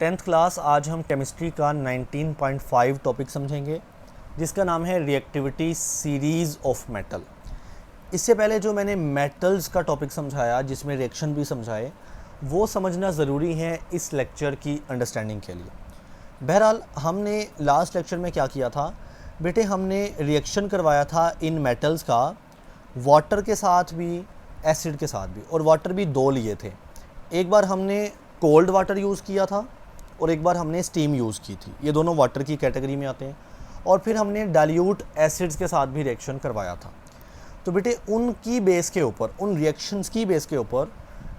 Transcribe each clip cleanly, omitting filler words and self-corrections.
Tenth class आज हम chemistry का 19.5 टॉपिक समझेंगे जिसका नाम है रिएक्टिविटी सीरीज़ ऑफ मेटल। इससे पहले जो मैंने मेटल्स का टॉपिक समझाया जिसमें रिएक्शन भी समझाए वो समझना ज़रूरी है इस लेक्चर की अंडरस्टैंडिंग के लिए। बहरहाल हमने लास्ट लेक्चर में क्या किया था बेटे, हमने रिएक्शन करवाया था इन मेटल्स का वाटर के साथ भी एसिड के साथ भी, और वाटर भी दो लिए थे। एक बार हमने कोल्ड वाटर यूज़ किया था और एक बार हमने स्टीम यूज़ की थी, ये दोनों वाटर की कैटेगरी में आते हैं। और फिर हमने डाइल्यूट एसिड्स के साथ भी रिएक्शन करवाया था। तो बेटे उनकी बेस के ऊपर, उन रिएक्शंस की बेस के ऊपर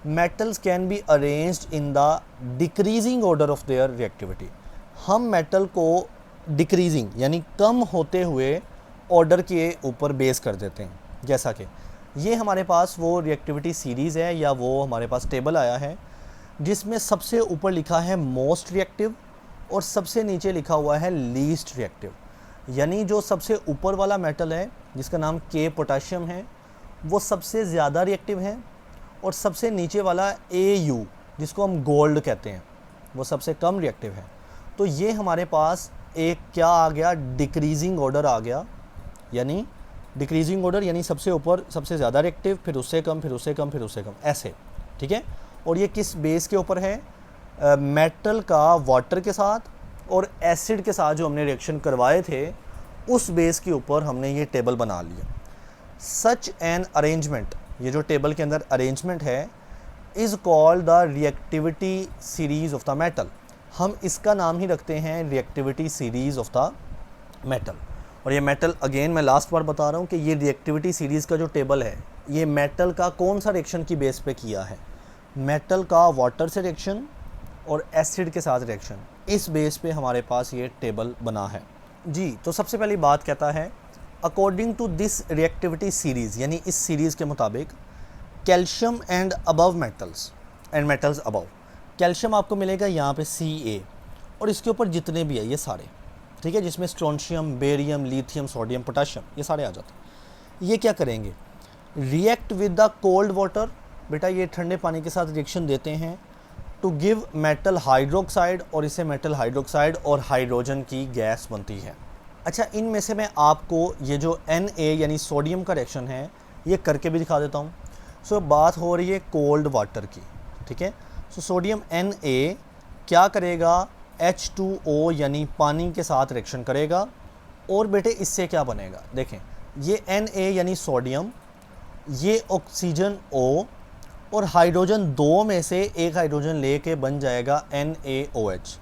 metals can be arranged in the decreasing order of their reactivity. हम मेटल को डिक्रीजिंग यानी कम होते हुए ऑर्डर के ऊपर बेस कर देते हैं। जैसा कि ये हमारे पास वो रिएक्टिविटी सीरीज़ है या वो हमारे पास टेबल आया है जिसमें सबसे ऊपर लिखा है मोस्ट रिएक्टिव और सबसे नीचे लिखा हुआ है लीस्ट रिएक्टिव। यानी जो सबसे ऊपर वाला मेटल है जिसका नाम के पोटाशियम है वो सबसे ज़्यादा रिएक्टिव है, और सबसे नीचे वाला AU जिसको हम गोल्ड कहते हैं वो सबसे कम रिएक्टिव है। तो ये हमारे पास एक क्या आ गया, डिक्रीजिंग ऑर्डर आ गया। यानी डिक्रीजिंग ऑर्डर यानी सबसे ऊपर सबसे ज़्यादा रिएक्टिव, फिर उससे कम, फिर उससे कम, फिर उससे कम, ऐसे। ठीक है। और ये किस बेस के ऊपर है? मेटल का वाटर के साथ और एसिड के साथ जो हमने रिएक्शन करवाए थे उस बेस के ऊपर हमने ये टेबल बना लिया। सच एन अरेंजमेंट, ये जो टेबल के अंदर अरेंजमेंट है, is called the reactivity series of the metal. हम इसका नाम ही रखते हैं reactivity series of the metal. और ये मेटल अगेन मैं लास्ट बार बता रहा हूँ कि ये रिएक्टिविटी सीरीज़ का जो टेबल है ये मेटल का कौन सा रिएक्शन की बेस पे किया है? मेटल का वाटर से रिएक्शन और एसिड के साथ रिएक्शन, इस बेस पे हमारे पास ये टेबल बना है जी। तो सबसे पहली बात कहता है according to this reactivity series, यानी इस सीरीज़ के मुताबिक calcium and above metals and metals above, calcium आपको मिलेगा यहाँ पे Ca, और इसके ऊपर जितने भी है ये सारे, ठीक है, जिसमें strontium, barium, lithium, sodium, potassium, ये सारे आ जाते हैं। ये क्या करेंगे? React with the cold water. बेटा ये ठंडे पानी के साथ रिएक्शन देते हैं टू गिव मेटल हाइड्रोक्साइड, और इससे मेटल हाइड्रोक्साइड और हाइड्रोजन की गैस बनती है। अच्छा, इनमें से मैं आपको ये जो Na यानी सोडियम का रिएक्शन है ये करके भी दिखा देता हूँ। सो बात हो रही है कोल्ड वाटर की, ठीक है। सो सोडियम Na क्या करेगा? H2O यानी पानी के साथ रिएक्शन करेगा, और बेटे इससे क्या बनेगा? देखें, ये Na यानी सोडियम, ये ऑक्सीजन O, और हाइड्रोजन दो में से एक हाइड्रोजन लेके बन जाएगा NaOH,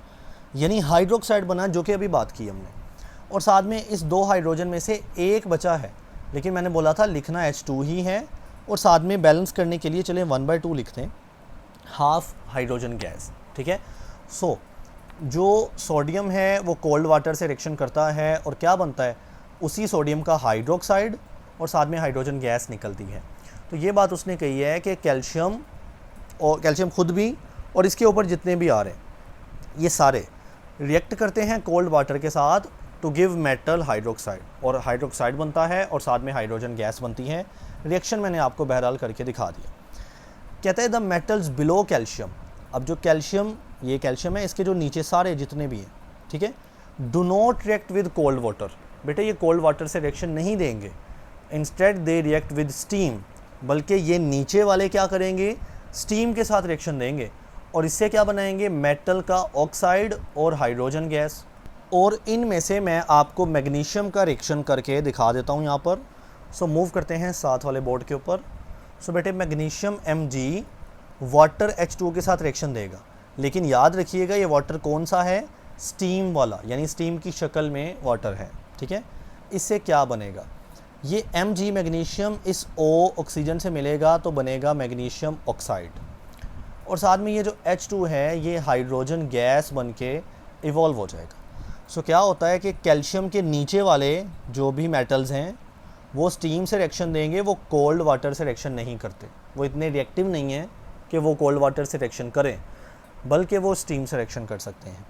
यानी हाइड्रोक्साइड बना, जो कि अभी बात की हमने। और साथ में इस दो हाइड्रोजन में से एक बचा है, लेकिन मैंने बोला था लिखना H2 ही है, और साथ में बैलेंस करने के लिए चले 1/2 लिखते हैं, हाफ हाइड्रोजन गैस, ठीक है। सो जो सोडियम है वो कोल्ड वाटर से रिएक्शन करता है और क्या बनता है? उसी सोडियम का हाइड्रोक्साइड और साथ में हाइड्रोजन गैस निकलती है। तो ये बात उसने कही है कि कैल्शियम और कैल्शियम खुद भी और इसके ऊपर जितने भी आ रहे हैं ये सारे रिएक्ट करते हैं कोल्ड वाटर के साथ टू गिव मेटल हाइड्रोक्साइड, और हाइड्रोक्साइड बनता है और साथ में हाइड्रोजन गैस बनती है। रिएक्शन मैंने आपको बहरहाल करके दिखा दिया। कहता है द मेटल्स बिलो कैल्शियम। अब जो कैल्शियम, ये कैल्शियम है, इसके जो नीचे सारे जितने भी हैं, ठीक है, do not react with cold water. बेटे ये कोल्ड वाटर से रिएक्शन नहीं देंगे, instead they react with steam, बल्कि ये नीचे वाले क्या करेंगे? स्टीम के साथ रिएक्शन देंगे, और इससे क्या बनाएंगे? मेटल का ऑक्साइड और हाइड्रोजन गैस। और इनमें से मैं आपको मैग्नीशियम का रिएक्शन करके दिखा देता हूँ यहाँ पर। सो मूव करते हैं साथ वाले बोर्ड के ऊपर। सो बेटे मैग्नीशियम Mg वाटर H2O के साथ रिएक्शन देगा, लेकिन याद रखिएगा ये वाटर कौन सा है? स्टीम वाला, यानी स्टीम की शक्ल में वाटर है, ठीक है। इससे क्या बनेगा? ये Mg मैग्नीशियम इस O ऑक्सीजन से मिलेगा तो बनेगा मैग्नीशियम ऑक्साइड, और साथ में ये जो H2 है ये हाइड्रोजन गैस बन के इवॉल्व हो जाएगा। सो क्या होता है कि कैल्शियम के नीचे वाले जो भी मेटल्स हैं वो स्टीम से रिएक्शन देंगे, वो कोल्ड वाटर से रिएक्शन नहीं करते, वो इतने रिएक्टिव नहीं हैं कि वो कोल्ड वाटर से रिएक्शन करें, बल्कि वो स्टीम से रिएक्शन कर सकते हैं,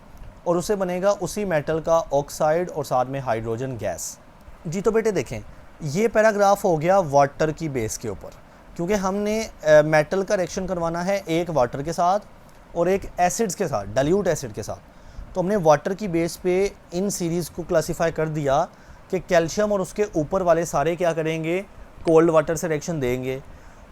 और उससे बनेगा उसी मेटल का ऑक्साइड और साथ में हाइड्रोजन गैस जी। तो बेटे देखें, ये पैराग्राफ हो गया वाटर की बेस के ऊपर, क्योंकि हमने मेटल का रिएक्शन करवाना है एक वाटर के साथ और एक एसिड्स के साथ, डाइल्यूट एसिड के साथ। तो हमने वाटर की बेस पे इन सीरीज़ को क्लासीफाई कर दिया कि कैल्शियम और उसके ऊपर वाले सारे क्या करेंगे, कोल्ड वाटर से रिएक्शन देंगे,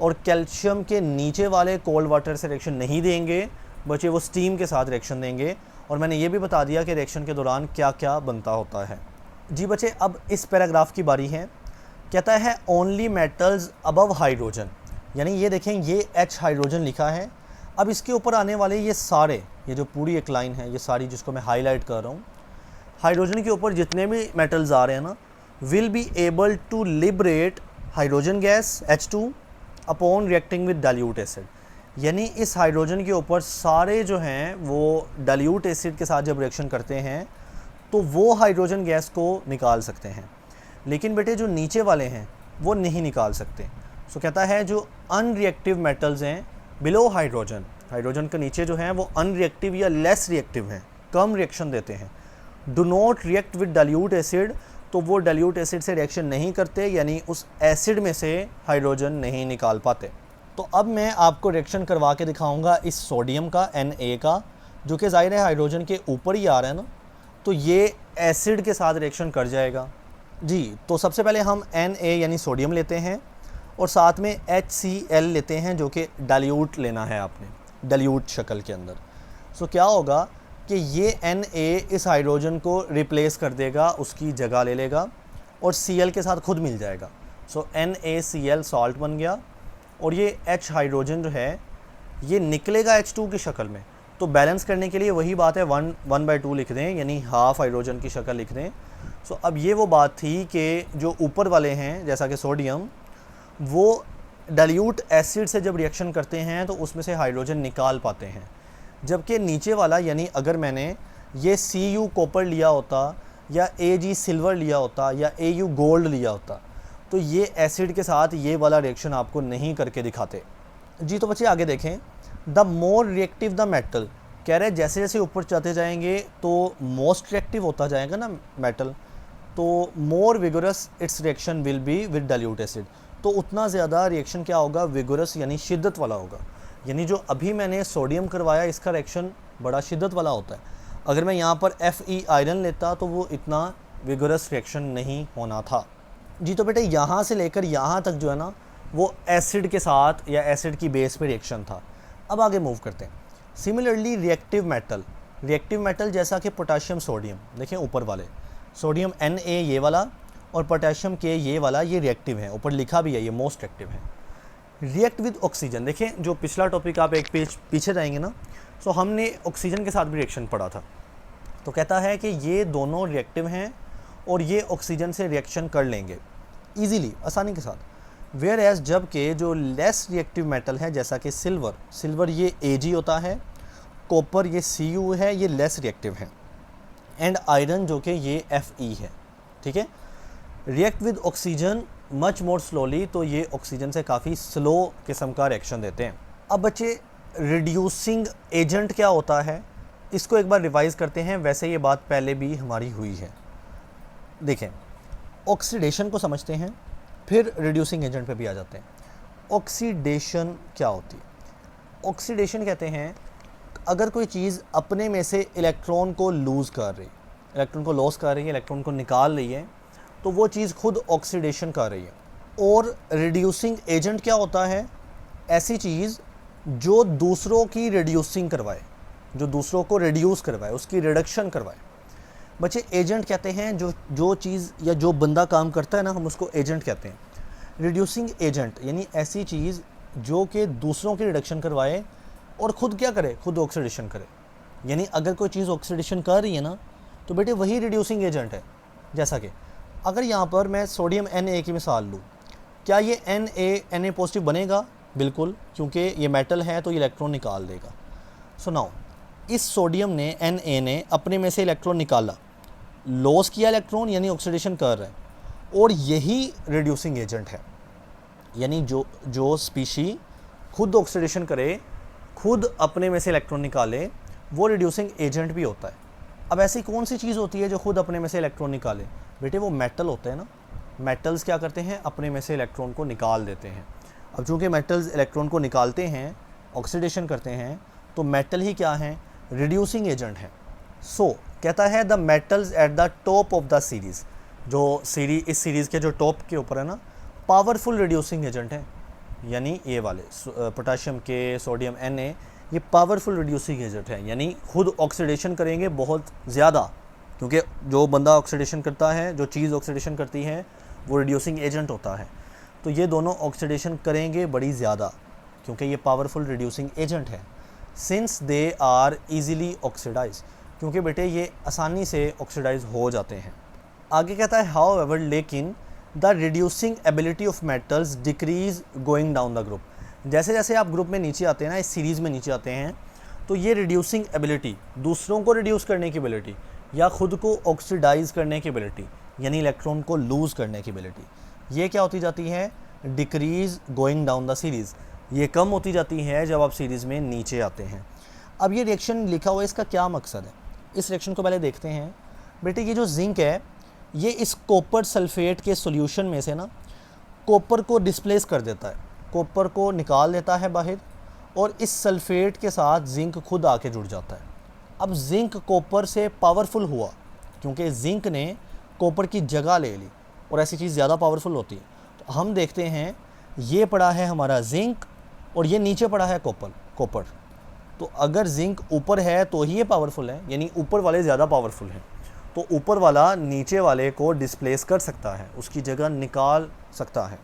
और कैल्शियम के नीचे वाले कोल्ड वाटर से रिएक्शन नहीं देंगे, बच्चे वो स्टीम के साथ रिएक्शन देंगे। और मैंने ये भी बता दिया कि रिएक्शन के दौरान क्या क्या बनता होता है। जी बच्चे, अब इस पैराग्राफ की बारी है। कहता है ओनली मेटल्स अबव हाइड्रोजन, यानी ये देखें ये H हाइड्रोजन लिखा है। अब इसके ऊपर आने वाले ये सारे, ये जो पूरी एक लाइन है, ये सारी जिसको मैं हाईलाइट कर रहा हूँ, हाइड्रोजन के ऊपर जितने भी मेटल्स आ रहे हैं ना, will be able to liberate hydrogen gas H2 upon reacting with dilute acid. यानी इस हाइड्रोजन के ऊपर सारे जो हैं वो डाइल्यूट एसिड के साथ जब रिएक्शन करते हैं तो वो हाइड्रोजन गैस को निकाल सकते हैं, लेकिन बेटे जो नीचे वाले हैं वो नहीं निकाल सकते। सो कहता है जो अनरिएक्टिव मेटल्स हैं बिलो हाइड्रोजन, हाइड्रोजन के नीचे जो हैं वो अनरिएक्टिव या लेस रिएक्टिव हैं, कम रिएक्शन देते हैं। Do not react with dilute acid, तो वो डाइल्यूट एसिड से रिएक्शन नहीं करते, यानी उस एसिड में से हाइड्रोजन नहीं निकाल पाते। तो अब मैं आपको रिएक्शन करवा के दिखाऊंगा इस सोडियम का, Na का, जो कि ज़ाहिर है हाइड्रोजन के ऊपर ही आ रहा है ना, तो ये एसिड के साथ रिएक्शन कर जाएगा। जी, तो सबसे पहले हम Na यानी सोडियम लेते हैं और साथ में HCl लेते हैं, जो कि डाइल्यूट लेना है आपने, डाइल्यूट शक्ल के अंदर। सो क्या होगा कि ये Na इस हाइड्रोजन को रिप्लेस कर देगा, उसकी जगह ले लेगा और Cl के साथ खुद मिल जाएगा। सो NaCl सॉल्ट बन गया, और ये H हाइड्रोजन जो है ये निकलेगा H2 की शक्ल में। तो बैलेंस करने के लिए वही बात है, 1/2 लिख दें, यानी हाफ हाइड्रोजन की शक्ल लिख दें। सो अब ये वो बात थी कि जो ऊपर वाले हैं जैसा कि सोडियम, वो डाइल्यूट एसिड से जब रिएक्शन करते हैं तो उसमें से हाइड्रोजन निकाल पाते हैं, जबकि नीचे वाला, यानी अगर मैंने ये Cu कॉपर लिया होता या Ag सिल्वर लिया होता या Au गोल्ड लिया होता, तो ये एसिड के साथ ये वाला रिएक्शन आपको नहीं करके दिखाते। जी, तो बच्चे आगे देखें। The more reactive the metal, कह रहे हैं जैसे जैसे ऊपर चलते जाएंगे तो मोस्ट रिएक्टिव होता जाएगा ना मेटल, तो more vigorous its reaction will be with dilute acid, तो उतना ज़्यादा रिएक्शन क्या होगा, विगोरस यानी शिद्दत वाला होगा। यानी जो अभी मैंने सोडियम करवाया इसका रिएक्शन बड़ा शिद्दत वाला होता है। अगर मैं यहाँ पर Fe आयरन लेता तो वो इतना विगोरस रिएक्शन नहीं होना था। जी, तो बेटे यहाँ से लेकर यहाँ तक जो है ना वो एसिड के साथ या एसिड की बेस पे रिएक्शन था। अब आगे मूव करते हैं। सिमिलरली रिएक्टिव मेटल जैसा कि पोटाशियम सोडियम, देखें ऊपर वाले सोडियम Na ये वाला और पोटाशियम के ये वाला, ये रिएक्टिव है, ऊपर लिखा भी है ये मोस्ट एक्टिव है। रिएक्ट विद ऑक्सीजन, देखें जो पिछला टॉपिक आप एक पेज पीछे जाएंगे ना, सो हमने ऑक्सीजन के साथ भी रिएक्शन पढ़ा था। तो कहता है कि ये दोनों रिएक्टिव हैं और ये ऑक्सीजन से रिएक्शन कर लेंगे ईजीली, आसानी के साथ। वेयर एज जबकि जो लेस रिएक्टिव मेटल है जैसा कि सिल्वर ये Ag होता है, कॉपर ये Cu है, ये लेस रिएक्टिव है, एंड आयरन जो कि ये Fe है, ठीक है। React with oxygen much more slowly, तो ये ऑक्सीजन से काफ़ी स्लो किस्म का रिएक्शन देते हैं। अब बच्चे रिड्यूसिंग एजेंट क्या होता है, इसको एक बार रिवाइज करते हैं। वैसे ये बात पहले भी हमारी हुई है। देखें, ऑक्सीडेशन को समझते हैं, फिर रिड्यूसिंग एजेंट पे भी आ जाते हैं। ऑक्सीडेशन क्या होती है? ऑक्सीडेशन कहते हैं अगर कोई चीज़ अपने में से इलेक्ट्रॉन को लूज़ कर रही, इलेक्ट्रॉन को लॉस कर रही है, इलेक्ट्रॉन को निकाल रही है, तो वो चीज़ खुद ऑक्सीडेशन कर रही है। और रिड्यूसिंग एजेंट क्या होता है? ऐसी चीज़ जो दूसरों की रिड्यूसिंग करवाए, जो दूसरों को रिड्यूस करवाए, उसकी रिडक्शन करवाए। बच्चे एजेंट कहते हैं जो चीज़ या जो बंदा काम करता है ना, हम उसको एजेंट कहते हैं। रिड्यूसिंग एजेंट यानी ऐसी चीज़ जो कि दूसरों की रिडक्शन करवाए और ख़ुद क्या करे, खुद ऑक्सीडेशन करे। यानी अगर कोई चीज़ ऑक्सीडेशन कर रही है ना, तो बेटे वही रिड्यूसिंग एजेंट है। जैसा कि अगर यहाँ पर मैं सोडियम Na की मिसाल लूँ, क्या ये Na पॉजिटिव बनेगा? बिल्कुल, क्योंकि ये मेटल है तो ये इलेक्ट्रॉन निकाल देगा। सो नाउ इस सोडियम ने Na ने अपने में से इलेक्ट्रॉन निकाला, लॉस किया इलेक्ट्रॉन, यानी ऑक्सीडेशन कर रहा है, और यही रिड्यूसिंग एजेंट है। यानी जो स्पीशी खुद ऑक्सीडेशन करे, खुद अपने में से इलेक्ट्रॉन निकाले, वो रिड्यूसिंग एजेंट भी होता है। अब ऐसी कौन सी चीज़ होती है जो खुद अपने में से इलेक्ट्रॉन निकाले? बेटे वो मेटल होते हैं ना। मेटल्स क्या करते हैं? अपने में से इलेक्ट्रॉन को निकाल देते हैं। अब चूँकि मेटल्स इलेक्ट्रॉन को निकालते हैं, ऑक्सीडेशन करते हैं, तो मेटल ही क्या है, रिड्यूसिंग एजेंट है। सो कहता है the metals at the top of the series, जो इस सीरीज़ के जो टॉप के ऊपर है ना, पावरफुल रिड्यूसिंग एजेंट है, यानी ये वाले पोटाशियम के, सोडियम Na, ये पावरफुल रिड्यूसिंग एजेंट है, यानी खुद ऑक्सीडेशन करेंगे बहुत ज़्यादा, क्योंकि जो बंदा ऑक्सीडेशन करता है, जो चीज़ ऑक्सीडेशन करती है वो रिड्यूसिंग एजेंट होता है। तो ये दोनों ऑक्सीडेशन करेंगे बड़ी ज़्यादा, क्योंकि ये पावरफुल रिड्यूसिंग एजेंट है। Since they are easily oxidise, क्योंकि बेटे ये आसानी से ऑक्सीडाइज हो जाते हैं। आगे कहता है हाउ एवर लेकिन the reducing ability of metals decrease going down the group. जैसे जैसे आप ग्रुप में नीचे आते हैं ना, इस सीरीज़ में नीचे आते हैं, तो ये रिड्यूसिंग एबिलिटी, दूसरों को रिड्यूस करने की एबिलिटी या खुद को ऑक्सीडाइज करने की एबिलिटी, यानी इलेक्ट्रॉन को लूज़ करने की एबिलिटी, ये क्या होती जाती है, decrease going down the series, ये कम होती जाती है जब आप सीरीज़ में नीचे आते हैं। अब ये रिएक्शन लिखा हुआ है, इसका क्या मकसद है, इस रिएक्शन को पहले देखते हैं। बेटे ये जो जिंक है, ये इस कॉपर सल्फेट के सॉल्यूशन में से ना कॉपर को डिस्प्लेस कर देता है, कॉपर को निकाल देता है बाहर, और इस सल्फेट के साथ जिंक खुद आके जुड़ जाता है। अब जिंक कॉपर से पावरफुल हुआ, क्योंकि जिंक ने कॉपर की जगह ले ली, और ऐसी चीज़ ज़्यादा पावरफुल होती है। तो हम देखते हैं, ये पड़ा है हमारा जिंक और ये नीचे पड़ा है कॉपर। तो अगर जिंक ऊपर है तो ही ये पावरफुल है, यानी ऊपर वाले ज़्यादा पावरफुल हैं। तो ऊपर वाला नीचे वाले को डिस्प्लेस कर सकता है, उसकी जगह निकाल सकता है।